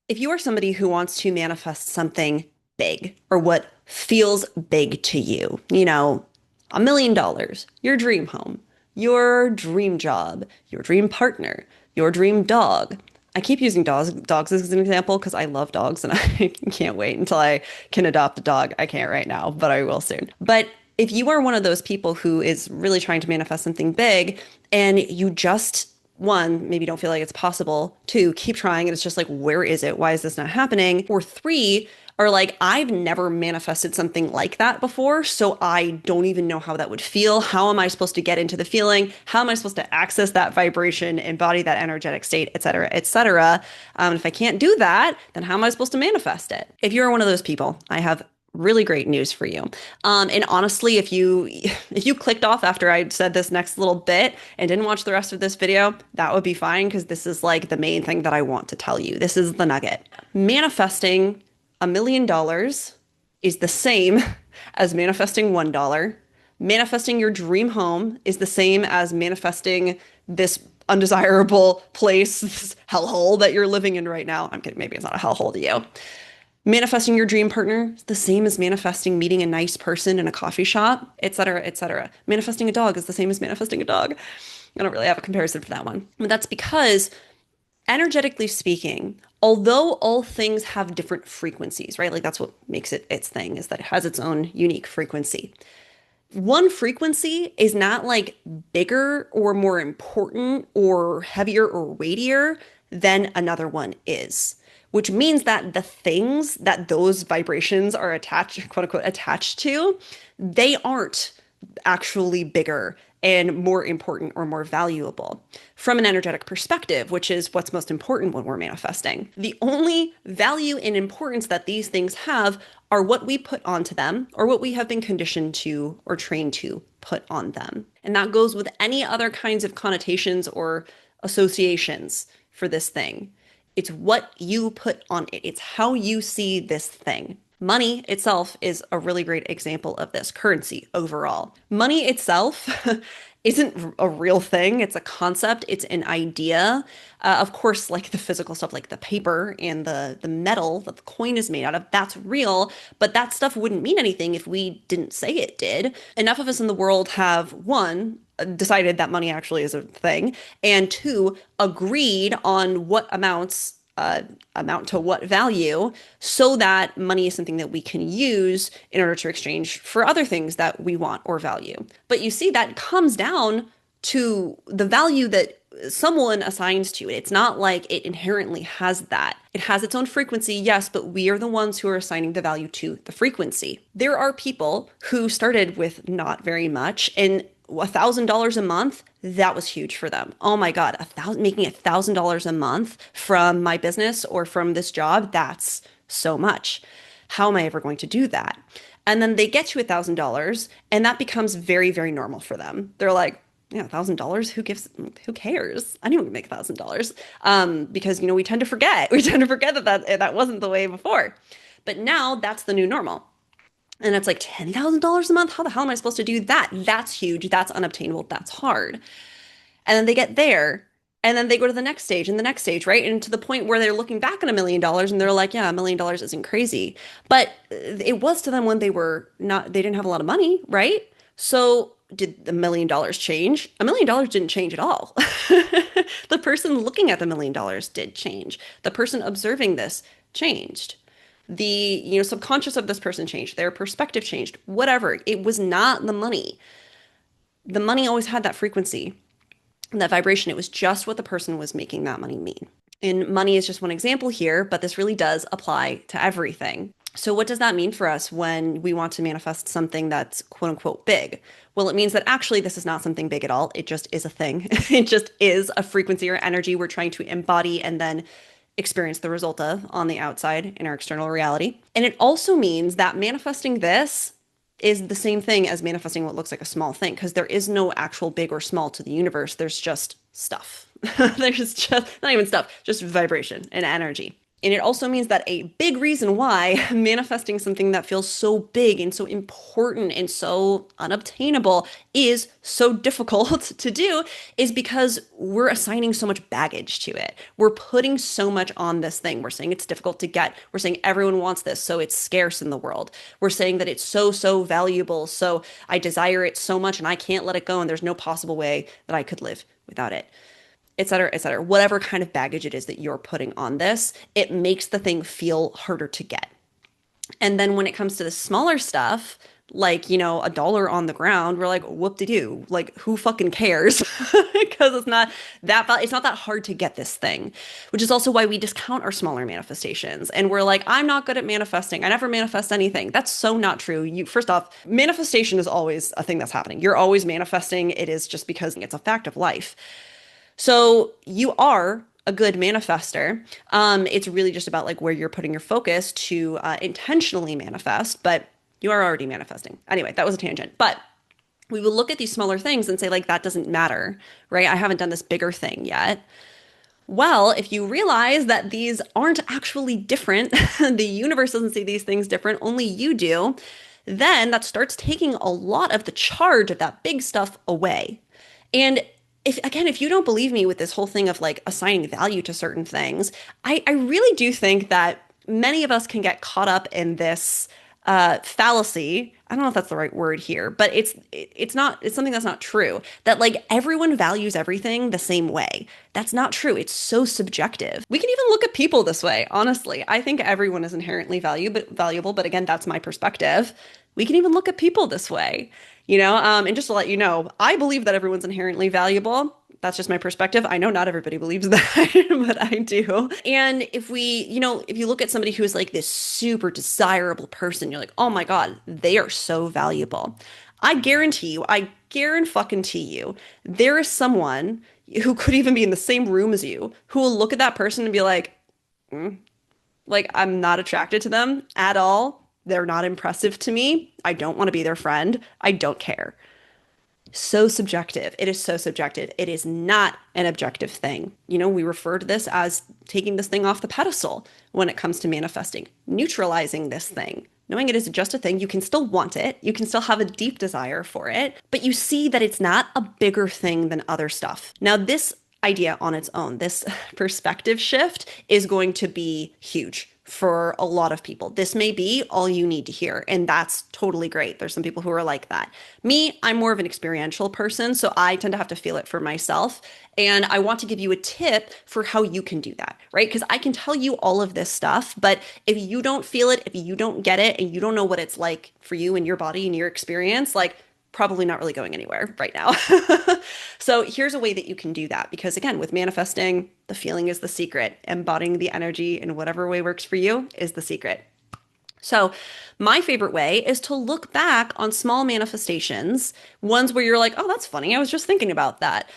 If you are somebody who wants to manifest something big or what feels big to you, $1 million, your dream home, your dream job, your dream partner, your dream dog. I keep using dogs as an example because I love dogs and I can't wait until I can adopt a dog. I can't right now, but I will soon. But if you are one of those people who is really trying to manifest something big and you just one, maybe don't feel like it's possible. Two, keep trying. And it's just like, where is it? Why is this not happening? Or three, are like, I've never manifested something like that before, so I don't even know how that would feel. How am I supposed to get into the feeling? How am I supposed to access that vibration, embody that energetic state, et cetera, et cetera? If I can't do that, then how am I supposed to manifest it? If you're one of those people, I have really great news for you. And honestly, if you clicked off after I said this next little bit and didn't watch the rest of this video, that would be fine because this is like the main thing that I want to tell you. This is the nugget. Manifesting $1 million is the same as manifesting $1. Manifesting your dream home is the same as manifesting this undesirable place, this hellhole that you're living in right now. I'm kidding, maybe it's not a hellhole to you. Manifesting your dream partner is the same as manifesting meeting a nice person in a coffee shop, et cetera, et cetera. Manifesting a dog is the same as manifesting a dog. I don't really have a comparison for that one. But that's because, energetically speaking, although all things have different frequencies, right? Like that's what makes it its thing, is that it has its own unique frequency. One frequency is not like bigger or more important or heavier or weightier than another one is, which means that the things that those vibrations are attached, quote unquote, attached to, they aren't actually bigger and more important or more valuable from an energetic perspective, which is what's most important when we're manifesting. The only value and importance that these things have are what we put onto them or what we have been conditioned to or trained to put on them. And that goes with any other kinds of connotations or associations for this thing. It's what you put on it. It's how you see this thing. Money itself is a really great example of this. Currency overall. Money itself isn't a real thing. It's a concept. It's an idea. Of course, like the physical stuff, like the paper and the metal that the coin is made out of, that's real. But that stuff wouldn't mean anything if we didn't say it did. Enough of us in the world have, one, decided that money actually is a thing, and two, agreed on what amounts amount to what value, so that money is something that we can use in order to exchange for other things that we want or value. But you see, that comes down to the value that someone assigns to it. It's not like it inherently has that. It has its own frequency, yes, but we are the ones who are assigning the value to the frequency. There are people who started with not very much, and $1,000 a month, that was huge for them. Oh my God, making $1,000 a month from my business or from this job, that's so much. How am I ever going to do that? And then they get to $1,000 and that becomes very, very normal for them. They're like, yeah, $1,000, who cares? Anyone can make $1,000. Because, we tend to forget. We tend to forget that wasn't the way before. But now that's the new normal. And it's like $10,000 a month? How the hell am I supposed to do that? That's huge. That's unobtainable. That's hard. And then they get there and then they go to the next stage and the next stage, right? And to the point where they're looking back on $1 million and they're like, yeah, $1 million isn't crazy. But it was to them when they didn't have a lot of money, right? So did the $1 million change? $1 million didn't change at all. The person looking at the $1 million did change. The person observing this changed. The subconscious of this person changed, their perspective changed, whatever. It was not the money. The money always had that frequency, that vibration. It was just what the person was making that money mean. And money is just one example here, but this really does apply to everything. So what does that mean for us when we want to manifest something that's quote unquote big? Well, it means that actually this is not something big at all. It just is a thing. It just is a frequency or energy we're trying to embody and then experience the result of on the outside in our external reality. And it also means that manifesting this is the same thing as manifesting what looks like a small thing, because there is no actual big or small to the universe. There's just stuff. There's just not even stuff, just vibration and energy. And it also means that a big reason why manifesting something that feels so big and so important and so unobtainable is so difficult to do is because we're assigning so much baggage to it. We're putting so much on this thing. We're saying it's difficult to get. We're saying everyone wants this, so it's scarce in the world. We're saying that it's so, so valuable, so I desire it so much and I can't let it go, and there's no possible way that I could live without it, et cetera, et cetera. Whatever kind of baggage it is that you're putting on this, it makes the thing feel harder to get. And then when it comes to the smaller stuff, like, $1 on the ground, we're like, whoop-de-doo. Like, who fucking cares? Because it's not that hard to get this thing, which is also why we discount our smaller manifestations. And we're like, I'm not good at manifesting. I never manifest anything. That's so not true. First off, manifestation is always a thing that's happening. You're always manifesting. It is just because it's a fact of life. So you are a good manifester. It's really just about like where you're putting your focus to intentionally manifest, but you are already manifesting. Anyway, that was a tangent. But we will look at these smaller things and say, like, that doesn't matter, right? I haven't done this bigger thing yet. Well, if you realize that these aren't actually different, the universe doesn't see these things different, only you do, then that starts taking a lot of the charge of that big stuff away. And if you don't believe me with this whole thing of like assigning value to certain things, I really do think that many of us can get caught up in this fallacy. I don't know if that's the right word here, but it's something that's not true. That like everyone values everything the same way. That's not true. It's so subjective. We can even look at people this way, honestly. I think everyone is inherently valuable, but again, that's my perspective. We can even look at people this way. And just to let you know, I believe that everyone's inherently valuable. That's just my perspective. I know not everybody believes that, but I do. And if you look at somebody who is like this super desirable person, you're like, oh my God, they are so valuable. I guarantee you, there is someone who could even be in the same room as you who will look at that person and be like, like, I'm not attracted to them at all. They're not impressive to me. I don't want to be their friend. I don't care. So subjective. It is so subjective. It is not an objective thing. We refer to this as taking this thing off the pedestal when it comes to manifesting, neutralizing this thing. Knowing it is just a thing, you can still want it. You can still have a deep desire for it, but you see that it's not a bigger thing than other stuff. Now, this idea on its own, this perspective shift is going to be huge for a lot of people. This may be all you need to hear, and that's totally great. There's some people who are like that. Me, I'm more of an experiential person, so I tend to have to feel it for myself. And I want to give you a tip for how you can do that, right? Because I can tell you all of this stuff, but if you don't feel it, if you don't get it, and you don't know what it's like for you and your body and your experience, like, probably not really going anywhere right now. So here's a way that you can do that. Because again, with manifesting, the feeling is the secret. Embodying the energy in whatever way works for you is the secret. So my favorite way is to look back on small manifestations, ones where you're like, oh, that's funny. I was just thinking about that.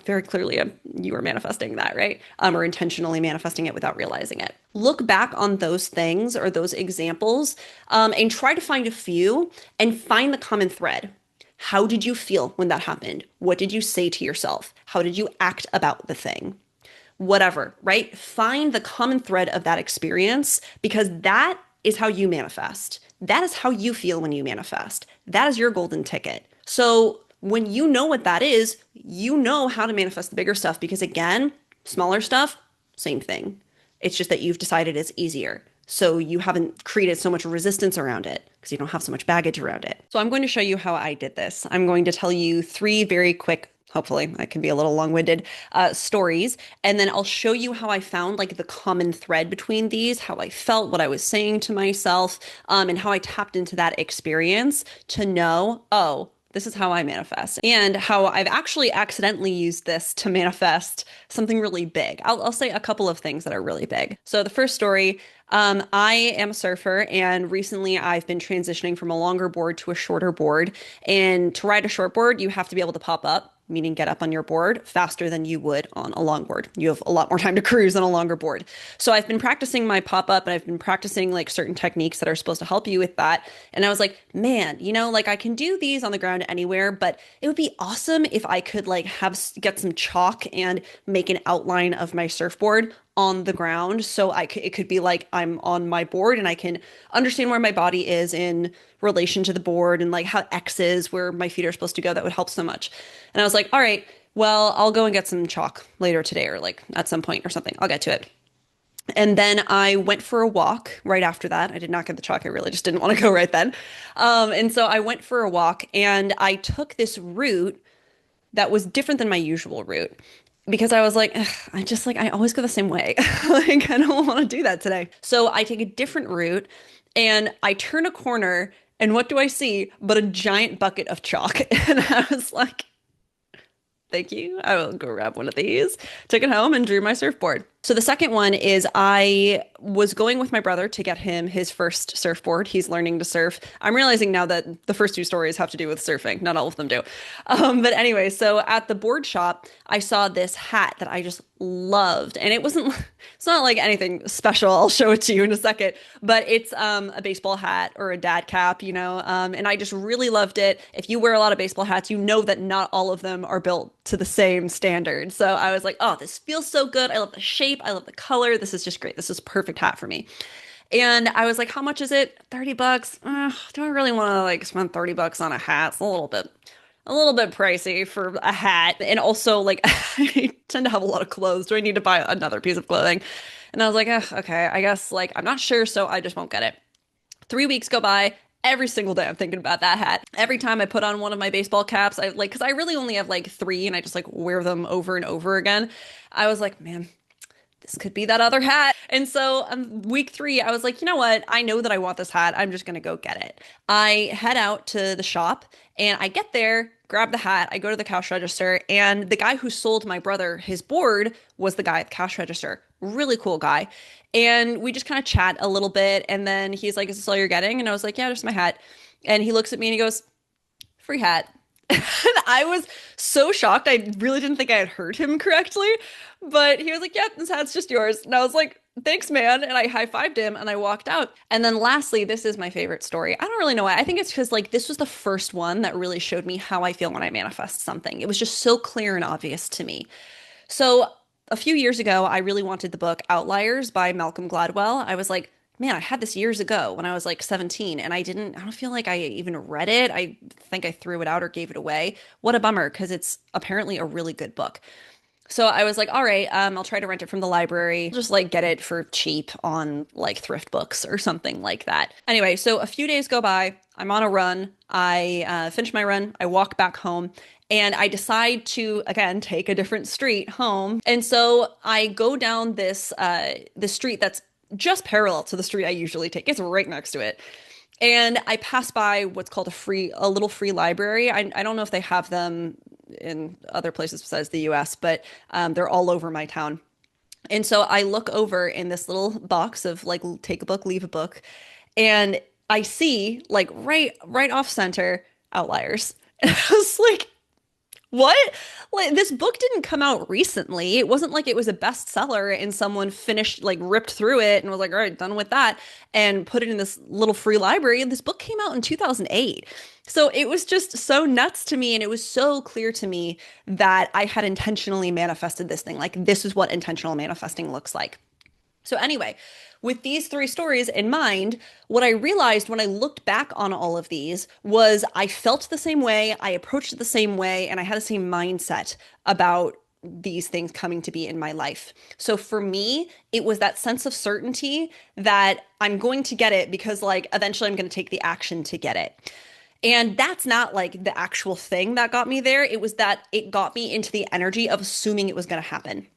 Very clearly, you were manifesting that, right? Or intentionally manifesting it without realizing it. Look back on those things or those examples and try to find a few and find the common thread. How did you feel when that happened? What did you say to yourself? How did you act about the thing? Whatever, right? Find the common thread of that experience, because that is how you manifest. That is how you feel when you manifest. That is your golden ticket. So when you know what that is, you know how to manifest the bigger stuff, because again, smaller stuff, same thing. It's just that you've decided it's easier. So you haven't created so much resistance around it because you don't have so much baggage around it. So I'm going to show you how I did this. I'm going to tell you 3 very quick, hopefully I can be a little long-winded, stories. And then I'll show you how I found like the common thread between these, how I felt, what I was saying to myself, and how I tapped into that experience to know, oh, this is how I manifest, and how I've actually accidentally used this to manifest something really big. I'll say a couple of things that are really big. So the first story, I am a surfer, and recently I've been transitioning from a longer board to a shorter board. And to ride a short board, you have to be able to pop up, meaning get up on your board faster than you would on a long board. You have a lot more time to cruise on a longer board. So I've been practicing my pop up, and I've been practicing like certain techniques that are supposed to help you with that. And I was like, man, like I can do these on the ground anywhere, but it would be awesome if I could like get some chalk and make an outline of my surfboard on the ground. So it could be like I'm on my board and I can understand where my body is in relation to the board and like how X is where my feet are supposed to go. That would help so much. And I was like, all right, well, I'll go and get some chalk later today or like at some point or something. I'll get to it. And then I went for a walk right after that. I did not get the chalk. I really just didn't want to go right then. And so I went for a walk and I took this route that was different than my usual route because I was like, "Ugh, I just like, I always go the same way. Like, I don't want to do that today. So I take a different route and I turn a corner and what do I see but a giant bucket of chalk? And I was like, thank you. I will go grab one of these. Took it home and drew my surfboard. So the second one is I was going with my brother to get him his first surfboard. He's learning to surf. I'm realizing now that the first two stories have to do with surfing. Not all of them do. But anyway, so at the board shop, I saw this hat that I just loved. And it's not like anything special. I'll show it to you in a second. But it's a baseball hat or a dad cap, and I just really loved it. If you wear a lot of baseball hats, you know that not all of them are built to the same standard. So I was like, oh, this feels so good. I love the shape. I love the color. This is just great. This is a perfect hat for me. And I was like, how much is it? 30 bucks. Do I really want to like spend 30 bucks on a hat? It's a little bit pricey for a hat. And also like I tend to have a lot of clothes. Do I need to buy another piece of clothing? And I was like, okay, I guess like I'm not sure, so I just won't get it. 3 weeks go by. Every single day I'm thinking about that hat. Every time I put on one of my baseball caps, I like, because I really only have like three and I just like wear them over and over again. I was like, man, this could be that other hat. And so week 3, I was like, you know what? I know that I want this hat. I'm just going to go get it. I head out to the shop and I get there, grab the hat. I go to the cash register and the guy who sold my brother his board was the guy at the cash register. Really cool guy. And we just kind of chat a little bit. And then he's like, is this all you're getting? And I was like, yeah, just my hat. And he looks at me and he goes, free hat. And I was so shocked. I really didn't think I had heard him correctly. But he was like, yeah, this hat's just yours. And I was like, thanks, man. And I high-fived him and I walked out. And then lastly, this is my favorite story. I don't really know why. I think it's because like this was the first one that really showed me how I feel when I manifest something. It was just so clear and obvious to me. So a few years ago, I really wanted the book Outliers by Malcolm Gladwell. I was like, man, I had this years ago when I was like 17 and I don't feel like I even read it. I think I threw it out or gave it away. What a bummer, because it's apparently a really good book. So I was like, all right, I'll try to rent it from the library, just like get it for cheap on like thrift books or something like that. Anyway, so a few days go by. I'm on a run. I finish my run. I walk back home and I decide to, again, take a different street home. And so I go down this street that's just parallel to the street I usually take. It's right next to it. And I pass by what's called a little free library. I don't know if they have them in other places besides the US, but they're all over my town. And so I look over in this little box of like, take a book, leave a book. And I see like right off center Outliers. And I was like, what? Like this book didn't come out recently. It wasn't like it was a bestseller and someone finished like ripped through it and was like, all right, done with that and put it in this little free library. And this book came out in 2008. So it was just so nuts to me and it was so clear to me that I had intentionally manifested this thing. Like this is what intentional manifesting looks like. So anyway, with these 3 stories in mind, what I realized when I looked back on all of these was I felt the same way, I approached it the same way, and I had the same mindset about these things coming to be in my life. So for me, it was that sense of certainty that I'm going to get it because like eventually I'm going to take the action to get it. And that's not like the actual thing that got me there. It was that it got me into the energy of assuming it was going to happen.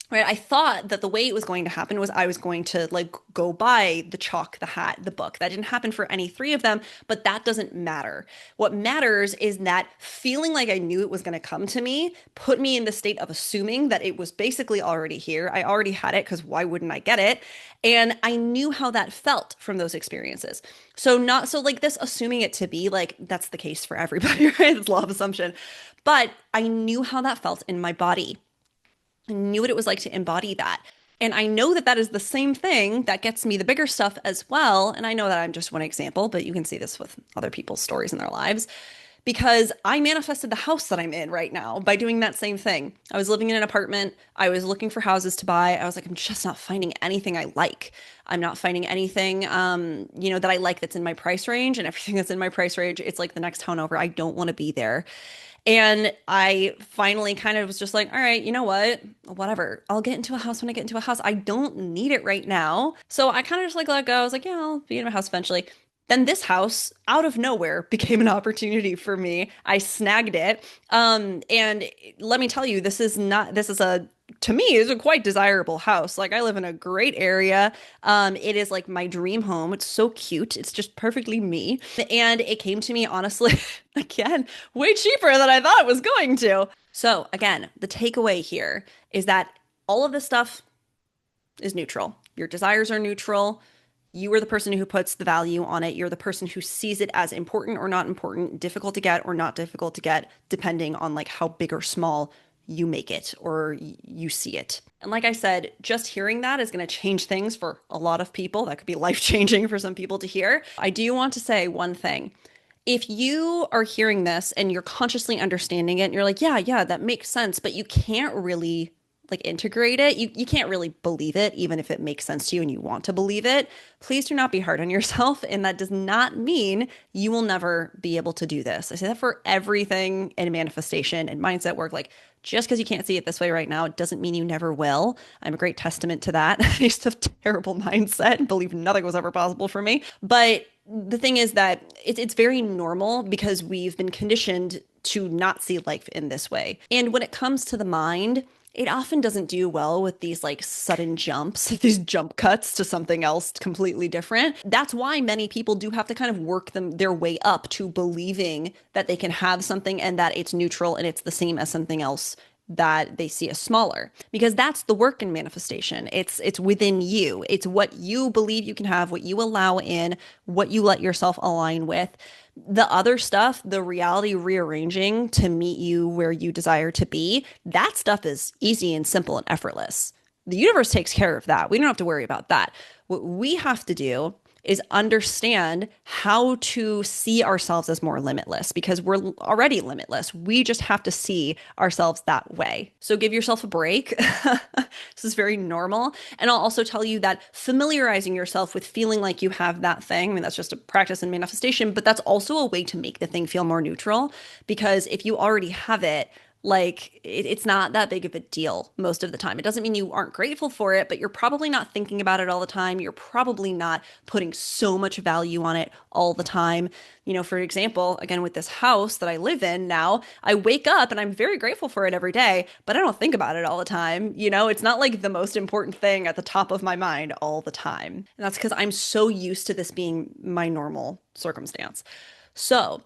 Right. I thought that the way it was going to happen was I was going to like go buy the chalk, the hat, the book. That didn't happen for any 3 of them, but that doesn't matter. What matters is that feeling like I knew it was going to come to me put me in the state of assuming that it was basically already here. I already had it because why wouldn't I get it? And I knew how that felt from those experiences. So not so like this assuming it to be like that's the case for everybody, right? It's law of assumption. But I knew how that felt in my body. I knew what it was like to embody that. And I know that that is the same thing that gets me the bigger stuff as well. And I know that I'm just one example, but you can see this with other people's stories in their lives because I manifested the house that I'm in right now by doing that same thing. I was living in an apartment. I was looking for houses to buy. I was like, I'm just not finding anything I like. I'm not finding anything, that I like that's in my price range, and everything that's in my price range, it's like the next town over. I don't want to be there. And I finally kind of was just like, all right, you know what? Whatever. I'll get into a house when I get into a house. I don't need it right now. So I kind of just like let go. I was like, yeah, I'll be in a house eventually. Then this house, out of nowhere, became an opportunity for me. I snagged it. And let me tell you, this is to me, is a quite desirable house. Like I live in a great area. It is like my dream home. It's so cute. It's just perfectly me. And it came to me, honestly, again, way cheaper than I thought it was going to. So again, the takeaway here is that all of this stuff is neutral. Your desires are neutral. You are the person who puts the value on it. You're the person who sees it as important or not important, difficult to get or not difficult to get, depending on like how big or small you make it or you see it. And like I said, just hearing that is going to change things for a lot of people. That could be life-changing for some people to hear. I do want to say one thing. If you are hearing this and you're consciously understanding it and you're like, yeah, that makes sense, but you can't really like integrate it. You can't really believe it, even if it makes sense to you and you want to believe it. Please do not be hard on yourself. And that does not mean you will never be able to do this. I say that for everything in manifestation and mindset work. Like just because you can't see it this way right now, it doesn't mean you never will. I'm a great testament to that. I used to have terrible mindset and believe nothing was ever possible for me. But the thing is that it's very normal because we've been conditioned to not see life in this way. And when it comes to the mind, it often doesn't do well with these like sudden jumps, these jump cuts to something else completely different. That's why many people do have to kind of work their way up to believing that they can have something and that it's neutral and it's the same as something else that they see as smaller, because that's the work in manifestation. It's within you. It's what you believe you can have, what you allow in, what you let yourself align with. The other stuff, the reality rearranging to meet you where you desire to be, that stuff is easy and simple and effortless. The universe takes care of that. We don't have to worry about that. What we have to do is understand how to see ourselves as more limitless, because we're already limitless. We just have to see ourselves that way. So give yourself a break. This is very normal. And I'll also tell you that familiarizing yourself with feeling like you have that thing, I mean, that's just a practice in manifestation, but that's also a way to make the thing feel more neutral, because if you already have it, like it's not that big of a deal most of the time. It doesn't mean you aren't grateful for it, but you're probably not thinking about it all the time. You're probably not putting so much value on it all the time. For example, again, with this house that I live in now, I wake up and I'm very grateful for it every day, but I don't think about it all the time. It's not like the most important thing at the top of my mind all the time. And that's because I'm so used to this being my normal circumstance. So,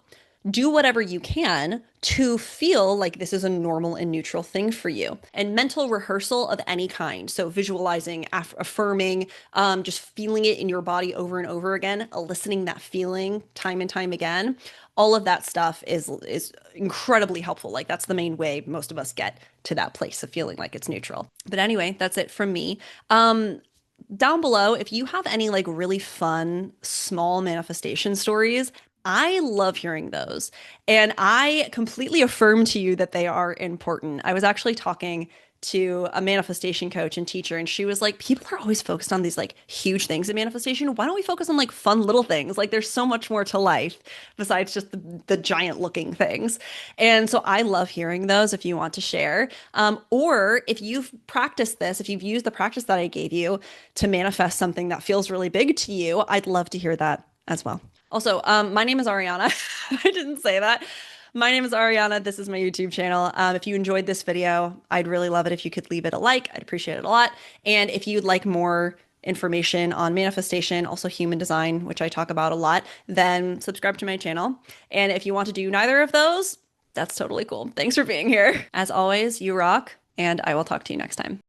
do whatever you can to feel like this is a normal and neutral thing for you. And mental rehearsal of any kind. So visualizing, affirming, just feeling it in your body over and over again, eliciting that feeling time and time again. All of that stuff is incredibly helpful. Like that's the main way most of us get to that place of feeling like it's neutral. But anyway, that's it from me. Down below, if you have any like really fun, small manifestation stories, I love hearing those. And I completely affirm to you that they are important. I was actually talking to a manifestation coach and teacher, and she was like, people are always focused on these like huge things in manifestation. Why don't we focus on like fun little things? Like there's so much more to life besides just the giant looking things. And so I love hearing those if you want to share. Or if you've practiced this, if you've used the practice that I gave you to manifest something that feels really big to you, I'd love to hear that as well. Also, my name is Ariana. I didn't say that. My name is Ariana. This is my YouTube channel. If you enjoyed this video, I'd really love it if you could leave it a like. I'd appreciate it a lot. And if you'd like more information on manifestation, also human design, which I talk about a lot, then subscribe to my channel. And if you want to do neither of those, that's totally cool. Thanks for being here. As always, you rock, and I will talk to you next time.